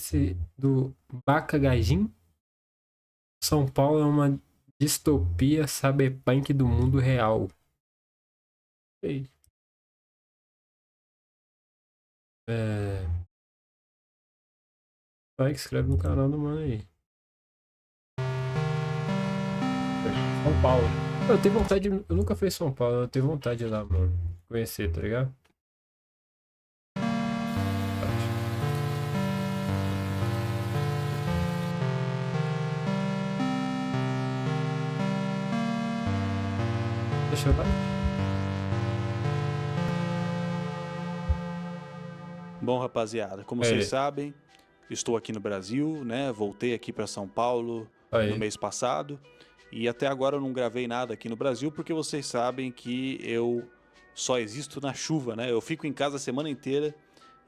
esse do Bakagajin? São Paulo é uma distopia cyberpunk do mundo real. Ei. Vai que escreve no canal do mano aí. São Paulo. Eu tenho vontade. Eu nunca fui em São Paulo, eu tenho vontade de ir lá, mano. Conhecer, tá ligado? Deixa eu ver. Bom, rapaziada, como vocês sabem, estou aqui no Brasil, né? Voltei aqui para São Paulo no mês passado e até agora eu não gravei nada aqui no Brasil porque vocês sabem que eu só existo na chuva, né? Eu fico em casa a semana inteira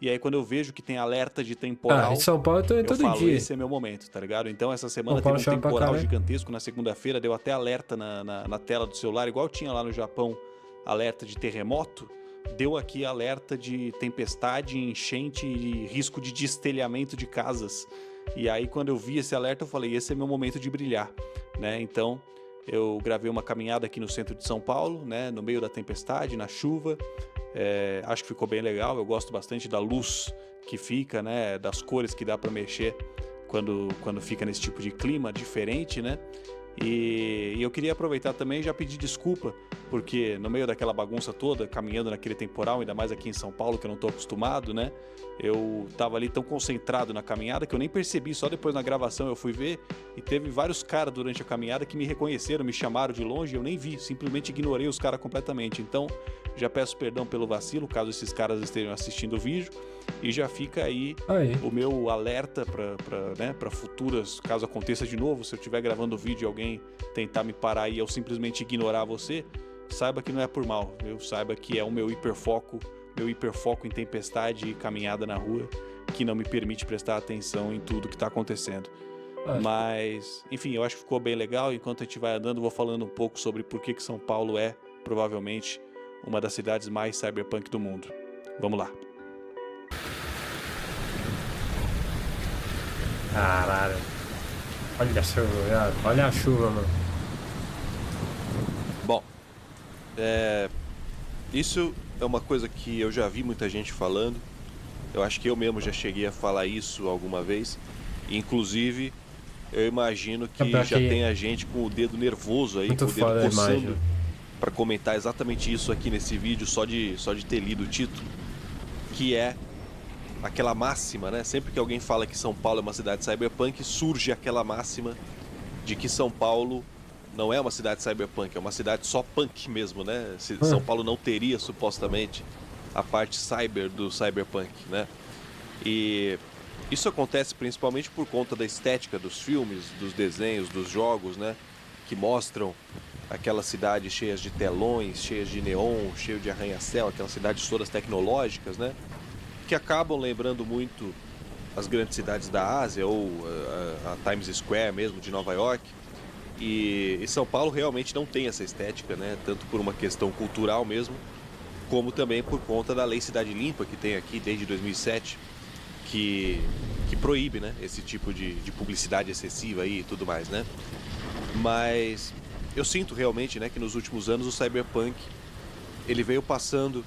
e aí quando eu vejo que tem alerta de temporal, em São Paulo eu tô eu todo falo, dia. esse é meu momento, tá ligado? Então essa semana São Paulo teve um chove pra temporal caralho. gigantesco na segunda-feira, deu até alerta na tela do celular, igual tinha lá no Japão, alerta de terremoto. Deu aqui alerta de tempestade, enchente e risco de destelhamento de casas. E aí quando eu vi esse alerta eu falei, esse é meu momento de brilhar, né? Então eu gravei uma caminhada aqui no centro de São Paulo, né? No meio da tempestade, na chuva. Acho que ficou bem legal, eu gosto bastante da luz que fica, né? Das cores que dá para mexer quando fica nesse tipo de clima diferente, né? E eu queria aproveitar também e já pedir desculpa, porque no meio daquela bagunça toda, caminhando naquele temporal, ainda mais aqui em São Paulo, que eu não tô acostumado, né? Eu tava ali tão concentrado na caminhada que eu nem percebi, só depois na gravação eu fui ver e teve vários caras durante a caminhada que me reconheceram, me chamaram de longe e eu nem vi, simplesmente ignorei os caras completamente. Então, já peço perdão pelo vacilo, caso esses caras estejam assistindo o vídeo, e já fica aí o meu alerta para futuras, caso aconteça de novo, se eu estiver gravando o vídeo e alguém tentar me parar e eu simplesmente ignorar você, saiba que não é por mal, viu? Saiba que é o meu hiperfoco em tempestade e caminhada na rua, que não me permite prestar atenção em tudo que está acontecendo. Mas, enfim, eu acho que ficou bem legal. Enquanto a gente vai andando, eu vou falando um pouco sobre por que São Paulo é, provavelmente, uma das cidades mais cyberpunk do mundo. Vamos lá. Caralho. Olha a chuva, mano. Bom, isso é uma coisa que eu já vi muita gente falando. Eu acho que eu mesmo já cheguei a falar isso alguma vez. Inclusive, eu imagino que já tenha gente com o dedo nervoso aí, com o dedo coçando, para comentar exatamente isso aqui nesse vídeo, só de ter lido o título, que é aquela máxima, né? Sempre que alguém fala que São Paulo é uma cidade cyberpunk, surge aquela máxima de que São Paulo não é uma cidade cyberpunk, é uma cidade só punk mesmo, né? São Paulo não teria, supostamente, a parte cyber do cyberpunk, né? E isso acontece principalmente por conta da estética dos filmes, dos desenhos, dos jogos, né? Que mostram aquelas cidades cheias de telões, cheias de neon, cheio de arranha-céu, aquelas cidades todas tecnológicas, né? Que acabam lembrando muito as grandes cidades da Ásia ou a Times Square mesmo de Nova York. E São Paulo realmente não tem essa estética, né? Tanto por uma questão cultural mesmo, como também por conta da Lei Cidade Limpa que tem aqui desde 2007, que proíbe, né, esse tipo de publicidade excessiva aí e tudo mais, né? Mas eu sinto realmente, né, que nos últimos anos o cyberpunk ele veio passando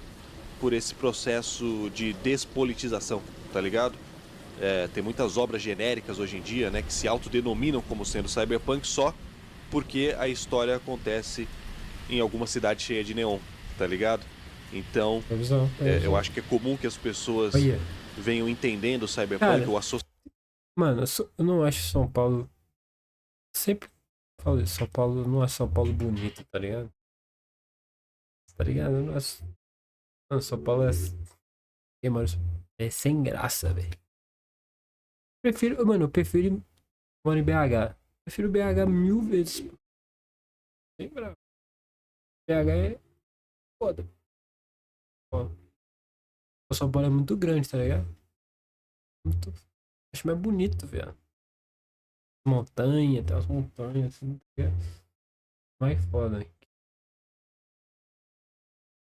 por esse processo de despolitização, tá ligado? Tem muitas obras genéricas hoje em dia, né, que se autodenominam como sendo cyberpunk só porque a história acontece em alguma cidade cheia de neon, tá ligado? Então, eu acho que é comum que as pessoas venham entendendo o cyberpunk ou associando. Mano, eu não acho São Paulo. Sempre falo isso, São Paulo não é São Paulo bonito, tá ligado? Tá ligado? Não é... Mano, São Paulo é. Mano, é sem graça, velho. Eu prefiro morar em BH. Prefiro BH 1000 vezes. Sem bravo. BH é foda. Ó, o São Paulo é muito grande, tá ligado? Muito... Acho mais bonito, velho. Montanha, tem umas montanhas assim, tá ligado? Mais foda, hein?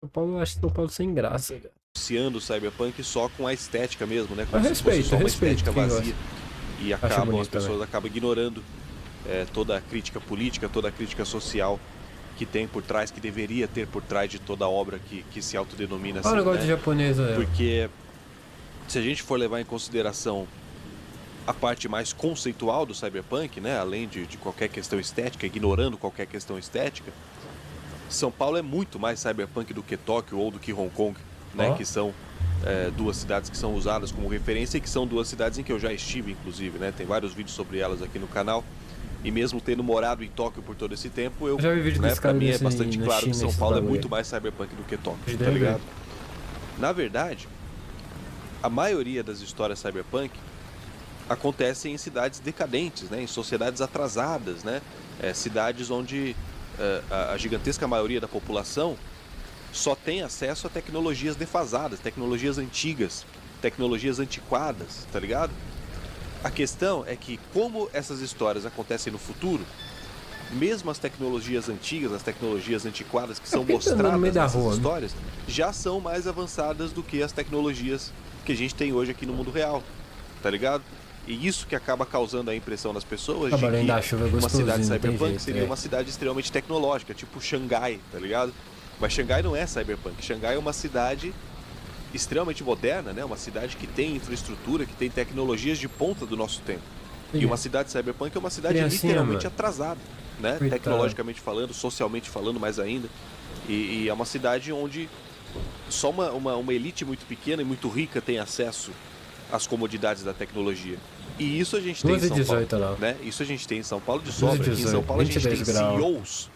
São Paulo, eu acho São Paulo sem graça, velho. associando o cyberpunk só com a estética mesmo, né? Como Eu se fosse só uma respeito estética quem vazia. E Acho as bonito pessoas também. acabam ignorando toda a crítica política, toda a crítica social que tem por trás, que deveria ter por trás de toda a obra que se autodenomina assim, Olha o negócio né? de japonês aí. Porque se a gente for levar em consideração a parte mais conceitual do cyberpunk, né, além de qualquer questão estética, ignorando qualquer questão estética, São Paulo é muito mais cyberpunk do que Tóquio ou do que Hong Kong, né, que são duas cidades que são usadas como referência e que são duas cidades em que eu já estive, inclusive, né, tem vários vídeos sobre elas aqui no canal. E mesmo tendo morado em Tóquio por todo esse tempo, eu já vi vídeo desse pra cara mim é nesse- bastante na claro China, que São esse Paulo é bagulho. muito mais cyberpunk do que Tóquio, Isso tá daí é ligado? Na verdade, a maioria das histórias cyberpunk acontecem em cidades decadentes, né? Em sociedades atrasadas, né? Cidades onde a gigantesca maioria da população só tem acesso a tecnologias defasadas, tecnologias antigas, tecnologias antiquadas, tá ligado? A questão é que, como essas histórias acontecem no futuro, mesmo as tecnologias antigas, as tecnologias antiquadas que são por que tá no mostradas meio da nessas rua, né? histórias, já são mais avançadas do que as tecnologias que a gente tem hoje aqui no mundo real, tá ligado? E isso que acaba causando a impressão das pessoas de Trabalhando da que chuva é uma gostosinho, cidade não tem cyberpunk jeito, seria é. uma cidade extremamente tecnológica, tipo Xangai, tá ligado? Mas Xangai não é cyberpunk. Xangai é uma cidade extremamente moderna, né? Uma cidade que tem infraestrutura, que tem tecnologias de ponta do nosso tempo. E Sim. uma cidade cyberpunk é uma cidade Criancinha, literalmente mano. atrasada, né? Coitado. Tecnologicamente falando, socialmente falando mais ainda. E é uma cidade onde só uma elite muito pequena e muito rica tem acesso às comodidades da tecnologia. E isso a gente tem em 12 e São Paulo, 18 lá. né? Isso a gente tem em São Paulo de 12 e sobra. Aqui em São 18, Paulo a gente tem 22 graus. CEOs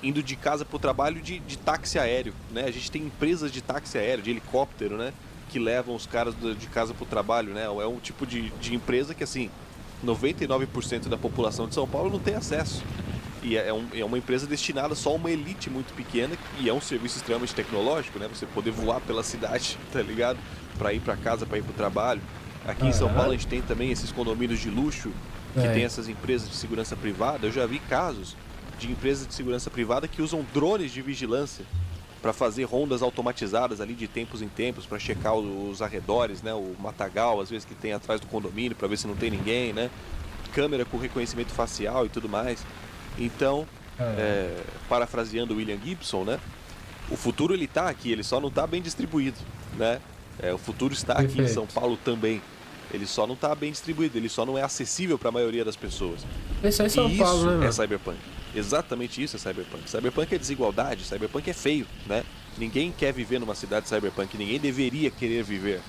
indo de casa pro trabalho de táxi aéreo, né? A gente tem empresas de táxi aéreo, de helicóptero, né? Que levam os caras de casa pro trabalho, né? É um tipo de empresa que, assim, 99% da população de São Paulo não tem acesso. E é uma empresa destinada só a uma elite muito pequena e é um serviço extremamente tecnológico, né? Você poder voar pela cidade, tá ligado? Pra ir pra casa, pra ir pro trabalho. Aqui em São Paulo a gente tem também esses condomínios de luxo que tem essas empresas de segurança privada. Eu já vi casos de empresas de segurança privada que usam drones de vigilância para fazer rondas automatizadas ali de tempos em tempos, para checar os arredores, né? O matagal, às vezes, que tem atrás do condomínio, para ver se não tem ninguém, né? Câmera com reconhecimento facial e tudo mais. Então, parafraseando o William Gibson, né? O futuro ele tá aqui, ele só não tá bem distribuído, né? O futuro está aqui em São Paulo também. Ele só não tá bem distribuído, ele só não é acessível para a maioria das pessoas. Isso é São E Paulo, isso né, mano? é cyberpunk. Exatamente isso é cyberpunk. Cyberpunk é desigualdade, cyberpunk é feio, né? Ninguém quer viver numa cidade cyberpunk, ninguém deveria querer viver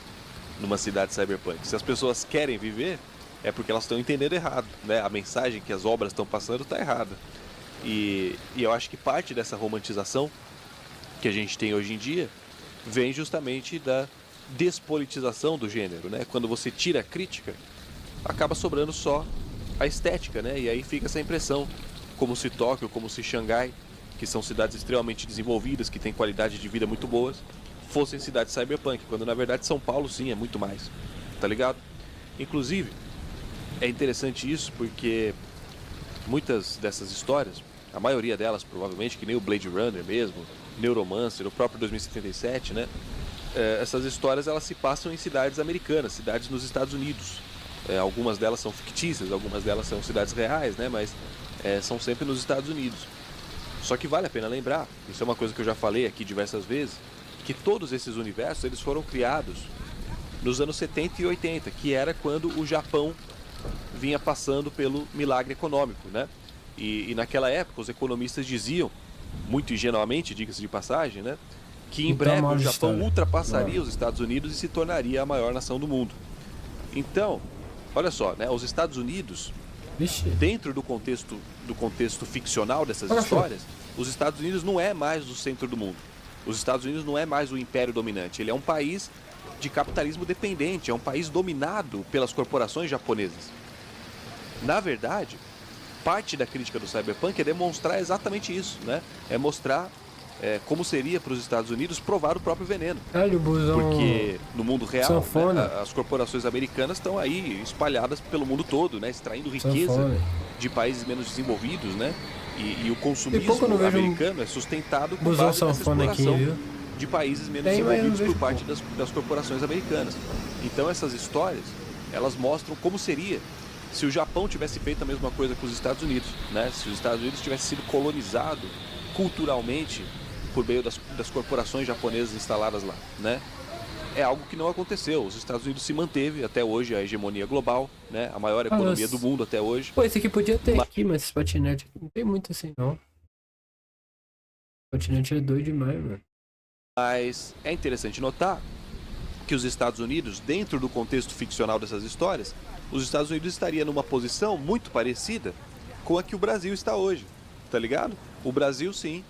numa cidade cyberpunk. Se as pessoas querem viver, é porque elas estão entendendo errado, né? A mensagem que as obras estão passando está errada. E eu acho que parte dessa romantização que a gente tem hoje em dia vem justamente da despolitização do gênero, né? Quando você tira a crítica, acaba sobrando só a estética, né? E aí fica essa impressão, como se Tóquio, como se Xangai, que são cidades extremamente desenvolvidas, que têm qualidade de vida muito boas, fossem cidades cyberpunk, quando na verdade São Paulo sim é muito mais, tá ligado? Inclusive, é interessante isso porque muitas dessas histórias, a maioria delas provavelmente, que nem o Blade Runner mesmo, Neuromancer, o próprio 2077, né? Essas histórias elas se passam em cidades americanas, cidades nos Estados Unidos. Algumas delas são fictícias, algumas delas são cidades reais, né? Mas são sempre nos Estados Unidos. Só que vale a pena lembrar, isso é uma coisa que eu já falei aqui diversas vezes, que todos esses universos eles foram criados nos anos 70 e 80, que era quando o Japão vinha passando pelo milagre econômico, né? E naquela época os economistas diziam, muito ingenuamente, diga-se de passagem, né? Que em Então, breve mal o de Japão história. ultrapassaria os Estados Unidos e se tornaria a maior nação do mundo. Então, olha só, né? Os Estados Unidos, Vixe. dentro do contexto ficcional dessas Olha, histórias, os Estados Unidos não é mais o centro do mundo. Os Estados Unidos não é mais o império dominante. Ele é um país de capitalismo dependente, é um país dominado pelas corporações japonesas. Na verdade, parte da crítica do cyberpunk é demonstrar exatamente isso, né? É mostrar como seria para os Estados Unidos provar o próprio veneno. Olha o busão. Porque no mundo real, Sanfona. né, as corporações americanas estão aí espalhadas pelo mundo todo, né? Extraindo riqueza Sanfona. de países menos desenvolvidos, né? E o consumismo pouco eu não vejo americano é sustentado com busão base nessa sanfona aqui, exploração. viu? de países menos desenvolvidos por parte das corporações americanas. Então essas histórias, elas mostram como seria se o Japão tivesse feito a mesma coisa com os Estados Unidos, né? Se os Estados Unidos tivesse sido colonizado culturalmente por meio das corporações japonesas instaladas lá, né? É algo que não aconteceu. Os Estados Unidos se manteve até hoje a hegemonia global, né? A maior economia do mundo até hoje. Pô, esse aqui podia ter aqui, mas esse patinete aqui não tem muito assim, não. O patinete é doido demais, mano. Mas é interessante notar que os Estados Unidos, dentro do contexto ficcional dessas histórias, os Estados Unidos estaria numa posição muito parecida com a que o Brasil está hoje, tá ligado? O Brasil, sim,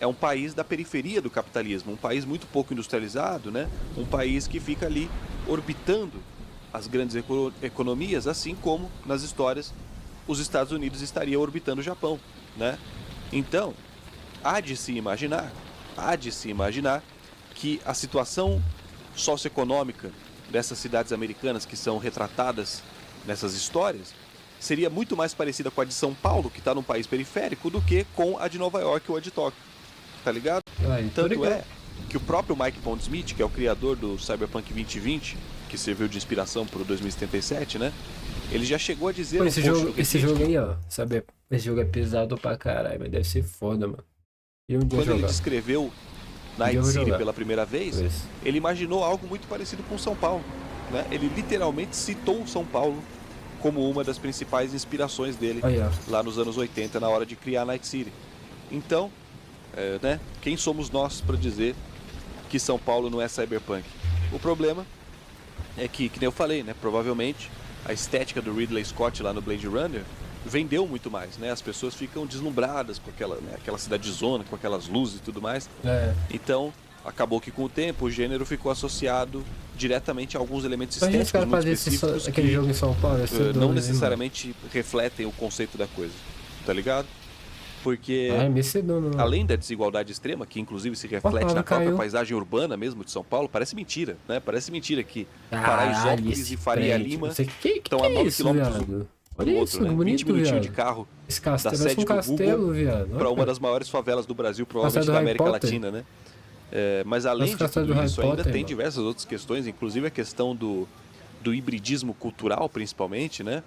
é um país da periferia do capitalismo, um país muito pouco industrializado, né? Um país que fica ali orbitando as grandes economias, assim como nas histórias os Estados Unidos estariam orbitando o Japão, né? Então, há de se imaginar que a situação socioeconômica dessas cidades americanas que são retratadas nessas histórias seria muito mais parecida com a de São Paulo, que está num país periférico, do que com a de Nova York ou a de Tóquio. Tá ligado? Tanto é que o próprio Mike Pondsmith, que é o criador do Cyberpunk 2020, que serviu de inspiração para o 2077, né? Ele já chegou a dizer... Pô, esse jogo aí, ó, sabe? Esse jogo é pesado pra caralho, mas deve ser foda, mano. Quando ele descreveu Night City pela primeira vez, ele imaginou algo muito parecido com São Paulo, né? Ele literalmente citou São Paulo como uma das principais inspirações dele lá nos anos 80, na hora de criar Night City. Então... né? Quem somos nós para dizer que São Paulo não é cyberpunk? O problema é que nem eu falei, né? Provavelmente a estética do Ridley Scott lá no Blade Runner vendeu muito mais, né? As pessoas ficam deslumbradas com aquela cidade-zona, com aquelas luzes e tudo mais. Então, acabou que com o tempo o gênero ficou associado diretamente a alguns elementos estéticos muito específicos aquele jogo em São Paulo, não necessariamente refletem o conceito da coisa, tá ligado? Porque, além da desigualdade extrema, que inclusive se reflete na própria paisagem urbana mesmo de São Paulo, parece mentira, né? Parece mentira que Paraisópolis e Faria Lima estão a 9 quilômetros do outro, né? 20 minutinhos de carro da sede do Google para uma das maiores favelas do Brasil, provavelmente da América Latina, né? Mas além de tudo isso, ainda tem diversas outras questões, inclusive a questão do hibridismo cultural, principalmente, né?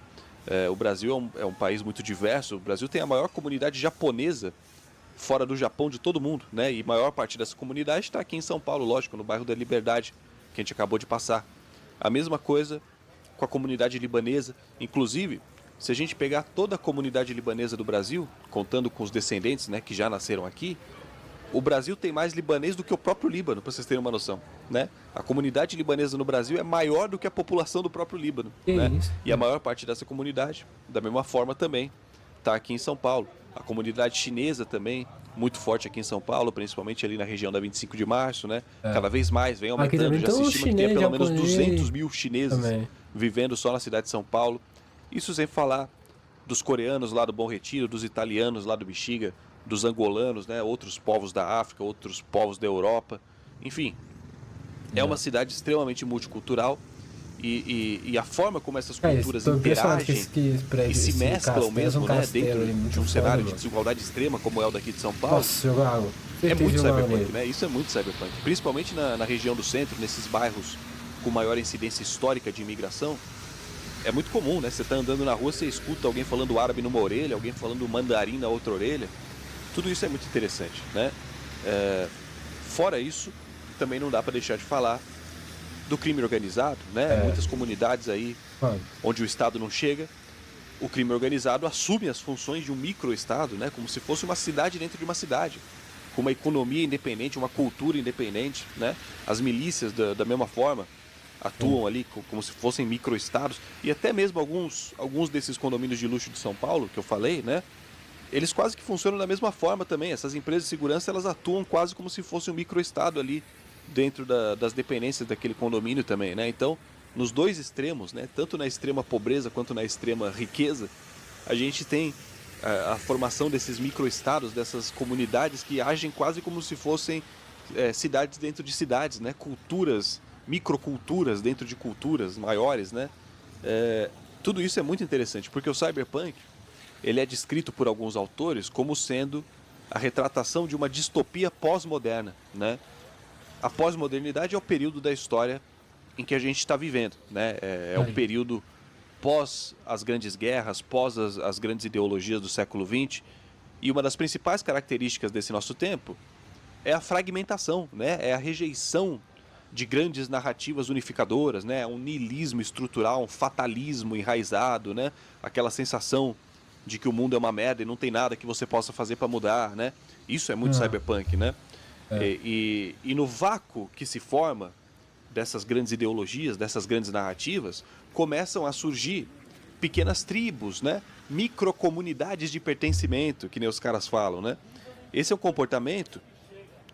O Brasil é um país muito diverso. O Brasil tem a maior comunidade japonesa fora do Japão de todo mundo, né? E a maior parte dessa comunidade está aqui em São Paulo, lógico, no bairro da Liberdade, que a gente acabou de passar. A mesma coisa com a comunidade libanesa. Inclusive, se a gente pegar toda a comunidade libanesa do Brasil, contando com os descendentes, né, que já nasceram aqui, o Brasil tem mais libanês do que o próprio Líbano, para vocês terem uma noção, né? A comunidade libanesa no Brasil é maior do que a população do próprio Líbano, né? E a maior parte dessa comunidade, da mesma forma também, está aqui em São Paulo. A comunidade chinesa também, muito forte aqui em São Paulo, principalmente ali na região da 25 de março, né? Cada vez mais vem aumentando, já se estima que tem pelo menos 200 mil chineses vivendo só na cidade de São Paulo. Isso sem falar dos coreanos lá do Bom Retiro, dos italianos lá do Bexiga, dos angolanos, né? Outros povos da África, outros povos da Europa. Enfim, é uma cidade extremamente multicultural e a forma como essas culturas interagem e se mesclam mesmo, né? Dentro de um cenário de desigualdade extrema como é o daqui de São Paulo. É muito cyberpunk, né? Isso é muito cyberpunk. Principalmente na região do centro, nesses bairros com maior incidência histórica de imigração. É muito comum, né? Você tá andando na rua, você escuta alguém falando árabe numa orelha, alguém falando mandarim na outra orelha. Tudo isso é muito interessante, né? Fora isso, também não dá para deixar de falar do crime organizado, né? Muitas comunidades aí onde o Estado não chega, o crime organizado assume as funções de um microestado, né? Como se fosse uma cidade dentro de uma cidade, com uma economia independente, uma cultura independente, né? As milícias da mesma forma atuam ali como se fossem microestados, e até mesmo alguns desses condomínios de luxo de São Paulo que eu falei, né? Eles quase que funcionam da mesma forma também. Essas empresas de segurança, elas atuam quase como se fosse um microestado ali dentro das dependências daquele condomínio também, né? Então, nos dois extremos, né? Tanto na extrema pobreza quanto na extrema riqueza, a gente tem a formação desses microestados, dessas comunidades que agem quase como se fossem cidades dentro de cidades, né? Culturas, microculturas dentro de culturas maiores, né? Tudo isso é muito interessante, porque o cyberpunk, ele é descrito por alguns autores como sendo a retratação de uma distopia pós-moderna, né? a pós-modernidade é o período da história em que a gente está vivendo, né? É o período pós as grandes guerras, pós as grandes ideologias do século XX. E uma das principais características desse nosso tempo é a fragmentação, né? É a rejeição de grandes narrativas unificadoras, né? Um niilismo estrutural, um fatalismo enraizado, né? Aquela sensação de que o mundo é uma merda e não tem nada que você possa fazer para mudar, né? Isso é muito cyberpunk, né? E no vácuo que se forma dessas grandes ideologias, dessas grandes narrativas, começam a surgir pequenas tribos, né? Microcomunidades de pertencimento, que nem os caras falam, né? Esse é um comportamento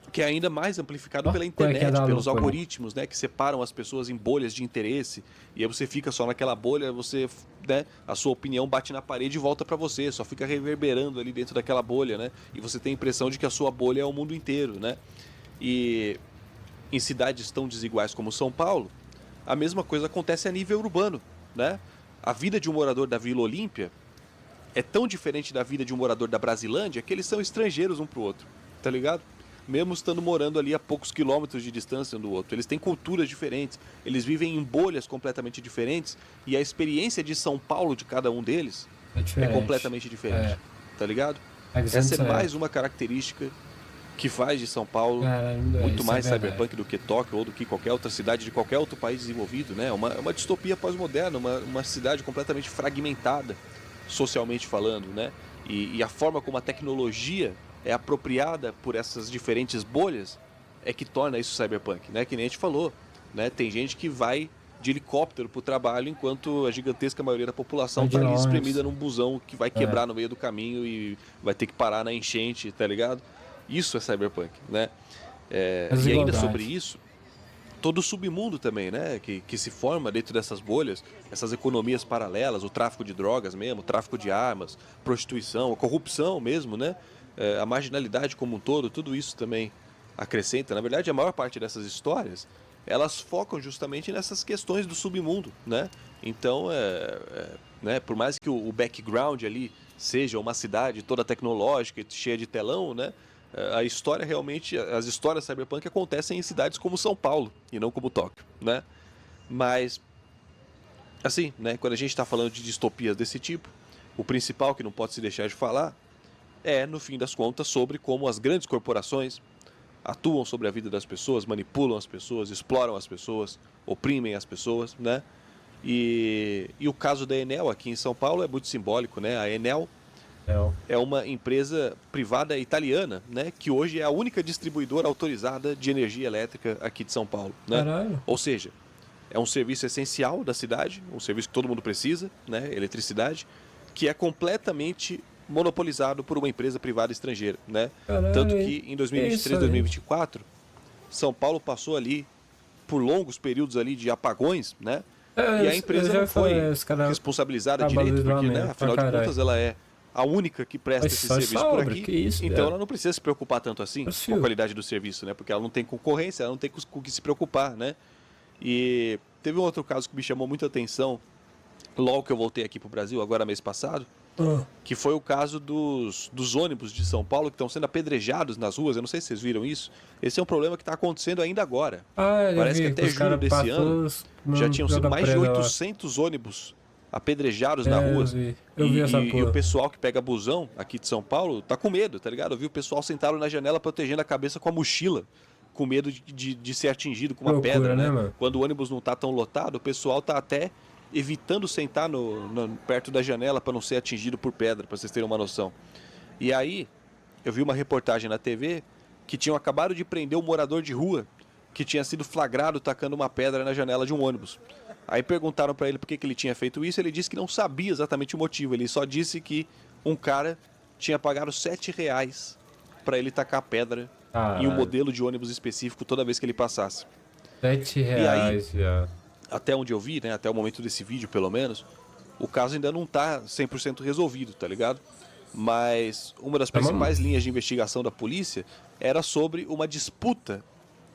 que é ainda mais amplificado pela internet, pelos algoritmos, né, que separam as pessoas em bolhas de interesse, e aí você fica só naquela bolha, você, né, a sua opinião bate na parede e volta para você, só fica reverberando ali dentro daquela bolha, né, e você tem a impressão de que a sua bolha é o mundo inteiro, né, e em cidades tão desiguais como São Paulo, a mesma coisa acontece a nível urbano, né, a vida de um morador da Vila Olímpia é tão diferente da vida de um morador da Brasilândia que eles são estrangeiros um pro outro, tá ligado? Mesmo estando morando ali a poucos quilômetros de distância um do outro. Eles têm culturas diferentes, eles vivem em bolhas completamente diferentes, e a experiência de São Paulo de cada um deles é completamente diferente, tá ligado? Essa é mais uma característica que faz de São Paulo muito mais cyberpunk do que Tóquio ou do que qualquer outra cidade de qualquer outro país desenvolvido, né? Uma distopia pós-moderna, uma cidade completamente fragmentada, socialmente falando, né? E a forma como a tecnologia é apropriada por essas diferentes bolhas é que torna isso cyberpunk, né? Que nem a gente falou, né? Tem gente que vai de helicóptero pro trabalho enquanto a gigantesca maioria da população tá ali espremida num busão que vai quebrar no meio do caminho e vai ter que parar na enchente, tá ligado? Isso é cyberpunk, né? E ainda sobre isso, todo o submundo também, né? Que se forma dentro dessas bolhas, essas economias paralelas, o tráfico de drogas mesmo, o tráfico de armas, prostituição, a corrupção mesmo, né? A marginalidade como um todo, tudo isso também acrescenta. Na verdade, a maior parte dessas histórias, elas focam justamente nessas questões do submundo, né? Então, né, por mais que o background ali seja uma cidade toda tecnológica, cheia de telão, né? A história realmente, as histórias cyberpunk acontecem em cidades como São Paulo e não como Tóquio, né? Mas, assim, né, quando a gente está falando de distopias desse tipo, o principal que não pode se deixar de falar no fim das contas, sobre como as grandes corporações atuam sobre a vida das pessoas, manipulam as pessoas, exploram as pessoas, oprimem as pessoas, né? E o caso da Enel aqui em São Paulo é muito simbólico, né? A Enel é uma empresa privada italiana, né? Que hoje é a única distribuidora autorizada de energia elétrica aqui de São Paulo, né? Caralho. Ou seja, é um serviço essencial da cidade, um serviço que todo mundo precisa, né? Eletricidade, que é completamente monopolizado por uma empresa privada estrangeira, né? Caralho, tanto que em 2023, 2024, São Paulo passou ali por longos períodos ali de apagões, né? E a empresa não foi responsabilizada direito, porque, né, afinal de contas, ela é a única que presta esse serviço por aqui, então ela não precisa se preocupar tanto assim com a qualidade do serviço, né? Porque ela não tem concorrência, ela não tem com o que se preocupar, né? E teve um outro caso que me chamou muita atenção logo que eu voltei aqui pro Brasil, agora mês passado, que foi o caso dos ônibus de São Paulo que estão sendo apedrejados nas ruas. Eu não sei se vocês viram isso. Esse é um problema que está acontecendo ainda agora. Parece que até julho desse ano já tinham sido mais de 800 ônibus apedrejados na rua. Eu vi essa e o pessoal que pega busão aqui de São Paulo tá com medo, tá ligado? Eu vi o pessoal sentado na janela protegendo a cabeça com a mochila, com medo de ser atingido com uma pedra, né? Quando o ônibus não tá tão lotado, o pessoal tá até evitando sentar perto da janela para não ser atingido por pedra, para vocês terem uma noção. E aí, eu vi uma reportagem na TV que tinham acabado de prender um morador de rua que tinha sido flagrado tacando uma pedra na janela de um ônibus. Aí perguntaram para ele por que ele tinha feito isso, ele disse que não sabia exatamente o motivo, ele só disse que um cara tinha pagado R$7 para ele tacar pedra em um modelo de ônibus específico toda vez que ele passasse. R$7, já. Até onde eu vi, né, até o momento desse vídeo pelo menos, o caso ainda não tá 100% resolvido, tá ligado? Mas uma das principais linhas de investigação da polícia era sobre uma disputa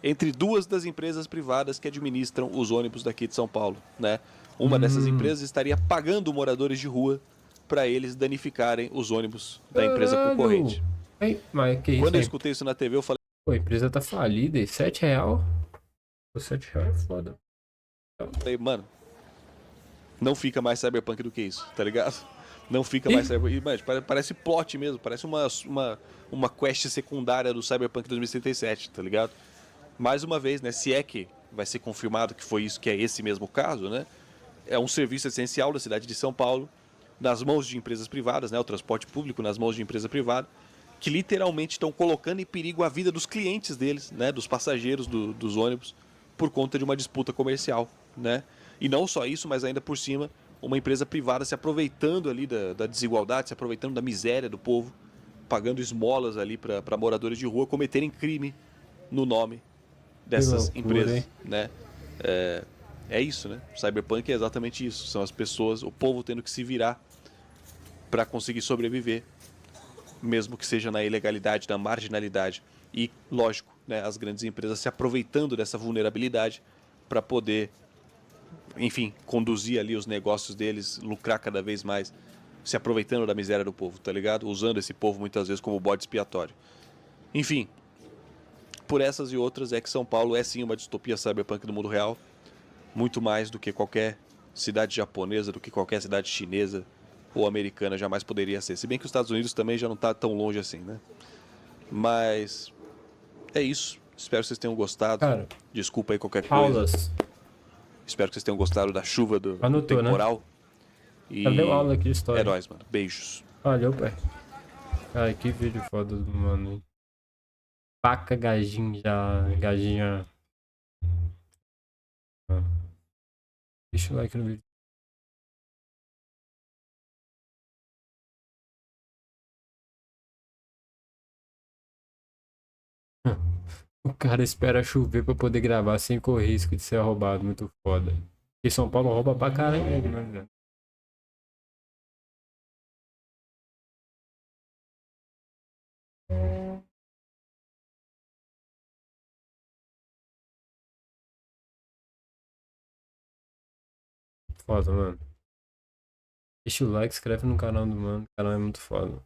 entre duas das empresas privadas que administram os ônibus daqui de São Paulo, né? Uma dessas empresas estaria pagando moradores de rua para eles danificarem os ônibus da empresa concorrente. Mas que isso, Quando eu escutei isso na TV, eu falei Pô, a empresa tá falida e R$7? Pô, R$7 é foda. Falei, mano, não fica mais cyberpunk do que isso, tá ligado? Não fica mais cyberpunk. Mano, parece plot mesmo, parece uma quest secundária do Cyberpunk 2077, tá ligado? Mais uma vez, né? Se é que vai ser confirmado que foi isso, que é esse mesmo caso, né? É um serviço essencial da cidade de São Paulo, nas mãos de empresas privadas, né? O transporte público nas mãos de empresa privada, que literalmente estão colocando em perigo a vida dos clientes deles, né? Dos passageiros dos ônibus, por conta de uma disputa comercial, né? E não só isso, mas ainda por cima, uma empresa privada se aproveitando ali da desigualdade, se aproveitando da miséria do povo, pagando esmolas ali para moradores de rua cometerem crime no nome Que dessas loucura, hein? empresas, né? É isso, né? Cyberpunk é exatamente isso. São as pessoas, o povo tendo que se virar para conseguir sobreviver, mesmo que seja na ilegalidade, na marginalidade. E, lógico, né, as grandes empresas se aproveitando dessa vulnerabilidade para poder, enfim, conduzir ali os negócios deles, lucrar cada vez mais, se aproveitando da miséria do povo, tá ligado? Usando esse povo muitas vezes como bode expiatório. Enfim, por essas e outras é que São Paulo é sim uma distopia cyberpunk do mundo real, muito mais do que qualquer cidade japonesa, do que qualquer cidade chinesa ou americana jamais poderia ser. Se bem que os Estados Unidos também já não está tão longe assim, né? Mas é isso. Espero que vocês tenham gostado. Cara, Desculpa aí qualquer coisa. aulas. Espero que vocês tenham gostado da chuva do Anotou, né? temporal. Ela deu E aula aqui de é história. nóis, mano. Beijos. Valeu, pai. Cara, que vídeo foda do mano, hein? Paca gajinho já. Gajinha. Ah. Deixa o like no vídeo. O cara espera chover pra poder gravar sem correr risco de ser roubado. Muito foda. E São Paulo rouba pra caralho, né, velho? Foda, mano. Deixa o like, inscreve no canal do mano. O canal é muito foda.